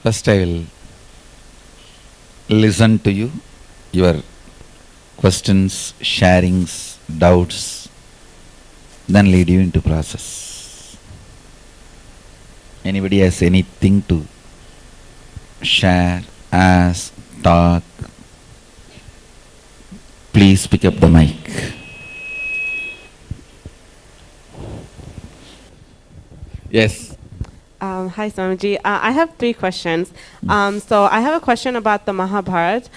First I will listen to you, your questions, sharings, doubts, then lead you into process. Anybody has anything to share, ask, talk, please pick up the mic. Yes. Hi, Swamiji. I have 3 questions. So I have a question about the Mahabharata.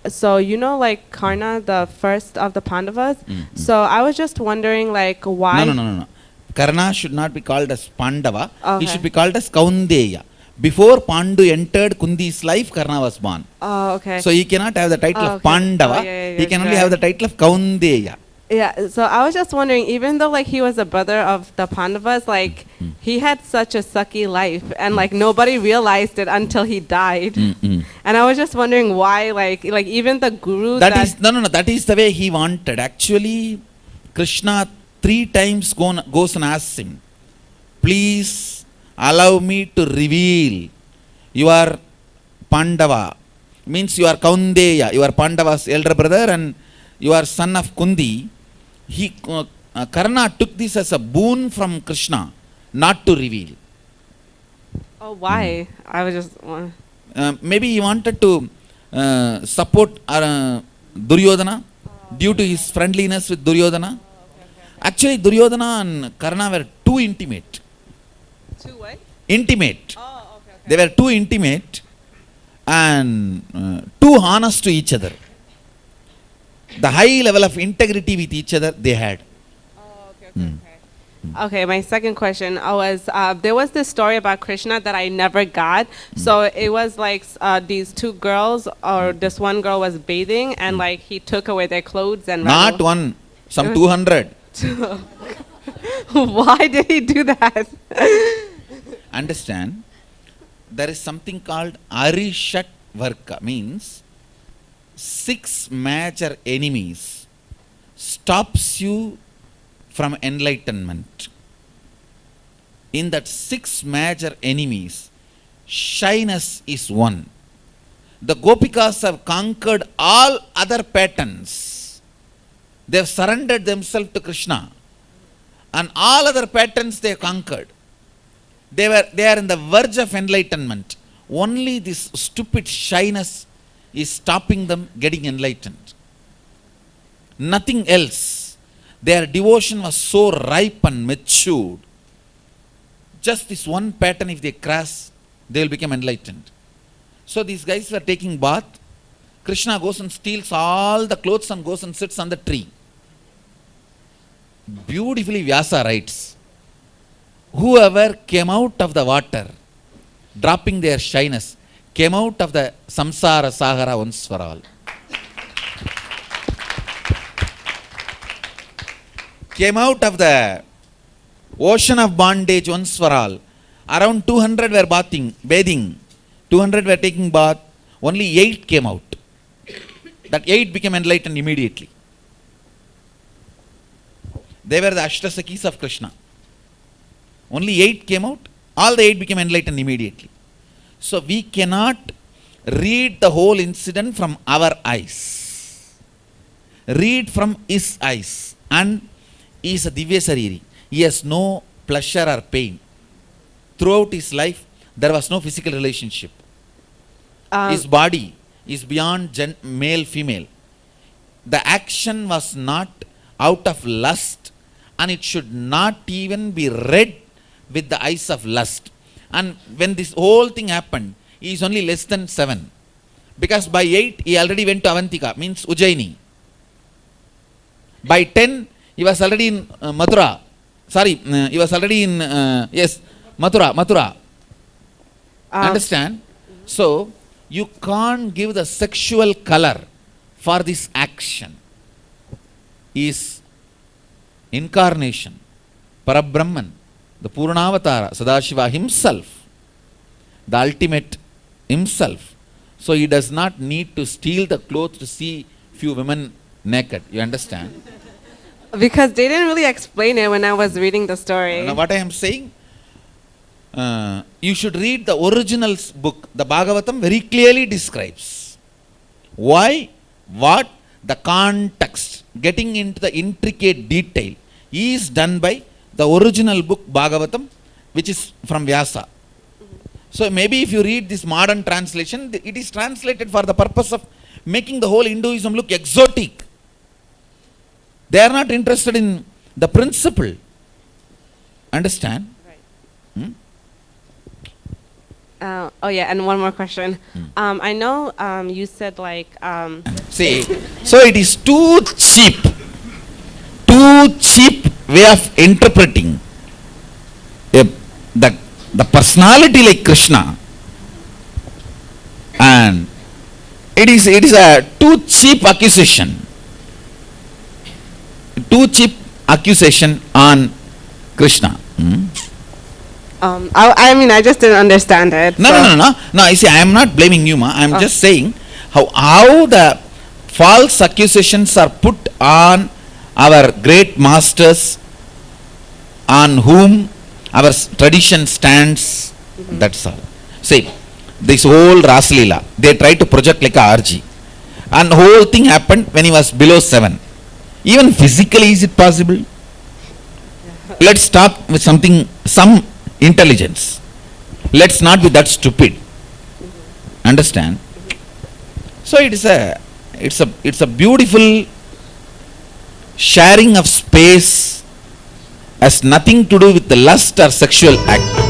So you know, like Karna, the first of the Pandavas. So I was just wondering, like, why? No. Karna should not be called as Pandava. He Okay. should be called as Kaundeya. Before Pandu entered Kundi's life, Karna was born. Oh, okay. So he cannot have the title of Okay. Pandava. Oh, yeah, He can only right. have the title of Kaundeya. Yeah. So I was just wondering, even though like he was a brother of the Pandavas, like he had such a sucky life, and like nobody realized it until he died. And I was just wondering why, like even the guru. That is no. That is the way he wanted. Actually, Krishna 3 times goes and asks him, please allow me to reveal your Pandava. Means you are Kaundeya, you are Pandava's elder brother and you are son of Kundi. Karna took this as a boon from Krishna, not to reveal. Oh, why? I was just. Maybe he wanted to support Duryodhana due to his friendliness with Duryodhana. Actually, Duryodhana and Karna were too intimate. Too what? Intimate. Oh, okay. They were too intimate and too honest to each other. The high level of integrity with each other they had. Oh, okay. Okay, my second question was there was this story about Krishna that I never got. So it was like these 2 girls, or this one girl was bathing, and like he took away their clothes and Not one, some 200. Why did he do that? Understand, there is something called Arishat Varka, means 6 major enemies stops you from enlightenment. In that 6 major enemies, shyness is one. The Gopikas have conquered all other patterns. They have surrendered themselves to Krishna. And all other patterns they have conquered. They are in the verge of enlightenment. Only this stupid shyness is stopping them getting enlightened. Nothing else. Their devotion was so ripe and matured. Just this one pattern, if they cross, they will become enlightened. So these guys were taking bath. Krishna goes and steals all the clothes and goes and sits on the tree. Beautifully Vyasa writes, whoever came out of the water, dropping their shyness, came out of the samsara sahara once for all. Came out of the ocean of bondage once for all. Around 200 were bathing. 200 were taking bath. Only 8 came out. That 8 became enlightened immediately. They were the Ashtasakis of Krishna. Only 8 came out. All the 8 became enlightened immediately. So we cannot read the whole incident from our eyes. Read from his eyes. And he is a Divya Sariri. He has no pleasure or pain. Throughout his life, there was no physical relationship. His body is beyond male, female. The action was not out of lust, and it should not even be read with the eyes of lust. And when this whole thing happened, he is only less than 7. Because by 8, he already went to Avantika, means Ujjaini. By 10, he was already in Mathura. He was already in, Mathura. Understand? So, you can't give the sexual color for this action. Is incarnation, Parabrahman, the Purnavatara, Sadashiva himself, the ultimate himself. So he does not need to steal the clothes to see few women naked. You understand? Because they didn't really explain it when I was reading the story. Now what I am saying, you should read the original book. The Bhagavatam very clearly describes why, what, the context, getting into the intricate detail is done by the original book Bhagavatam, which is from Vyasa. So maybe if you read this modern translation, it is translated for the purpose of making the whole Hinduism look exotic. They are not interested in the principle. Understand? Right. Oh yeah, and one more question. I know you said like. See, so it is too cheap way of interpreting the personality like Krishna, and it is a too cheap accusation on Krishna. I mean, I just didn't understand it. No. You see, I am not blaming you, ma. I am just saying how the false accusations are put on our great masters, on whom our tradition stands. That's all. See, this whole Raslila, they try to project like a RG, and the whole thing happened when he was below 7. Even physically, is it possible? Let's talk with some intelligence. Let's not be that stupid. Understand? So it's a beautiful sharing of space, has nothing to do with the lust or sexual act.